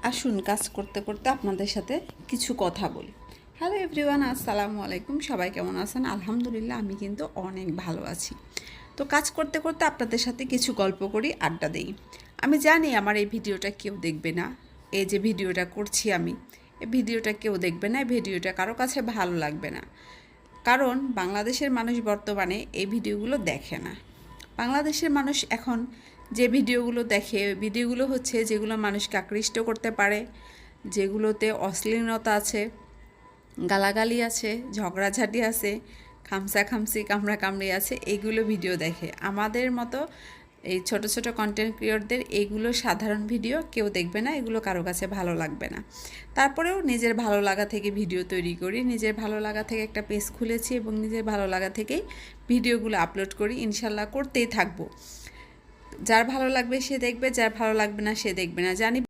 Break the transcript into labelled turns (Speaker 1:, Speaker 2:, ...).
Speaker 1: আসুন কাজ করতে করতে আপনাদের সাথে কিছু কথা বলি। হ্যালো এভরিওয়ান, আসসালামু আলাইকুম। সবাই কেমন আছেন? আলহামদুলিল্লাহ, আমি কিন্তু অনেক ভালো আছি। তো কাজ করতে করতে আপনাদের সাথে কিছু গল্প করি, আড্ডা দেই। আমি জানি আমার এই ভিডিওটা কেউ দেখবে না। এই যে ভিডিওটা করছি আমি, এই ভিডিওটা কেউ দেখবে না, এই ভিডিওটা কারো কাছে ভালো লাগবে না। কারণ বাংলাদেশের মানুষ বর্তমানে এই ভিডিওগুলো দেখে না। বাংলাদেশের মানুষ এখন যে ভিডিওগুলো দেখে, ওই ভিডিওগুলো হচ্ছে যেগুলো মানুষকে আকৃষ্ট করতে পারে, যেগুলোতে অশ্লীলতা আছে, গালাগালি আছে, ঝগড়াঝাটি আছে, খামসাখামসি কামড়াকামড়ি আছে, এইগুলো ভিডিও দেখে। আমাদের মতো এই ছোট ছোট কন্টেন্ট ক্রিয়েটরদের এইগুলো সাধারণ ভিডিও কেউ দেখবে না, এগুলো কারো কাছে ভালো লাগবে না। তারপরেও নিজের ভালো লাগা থেকে ভিডিও তৈরি করি, নিজের ভালো লাগা থেকে একটা পেজ খুলেছি এবং নিজের ভালো লাগা থেকেই ভিডিওগুলো আপলোড করি। ইনশাল্লাহ করতেই থাকবো। যার ভালো লাগবে সে দেখবে, যার ভালো লাগবে না সে দেখবে না। জানি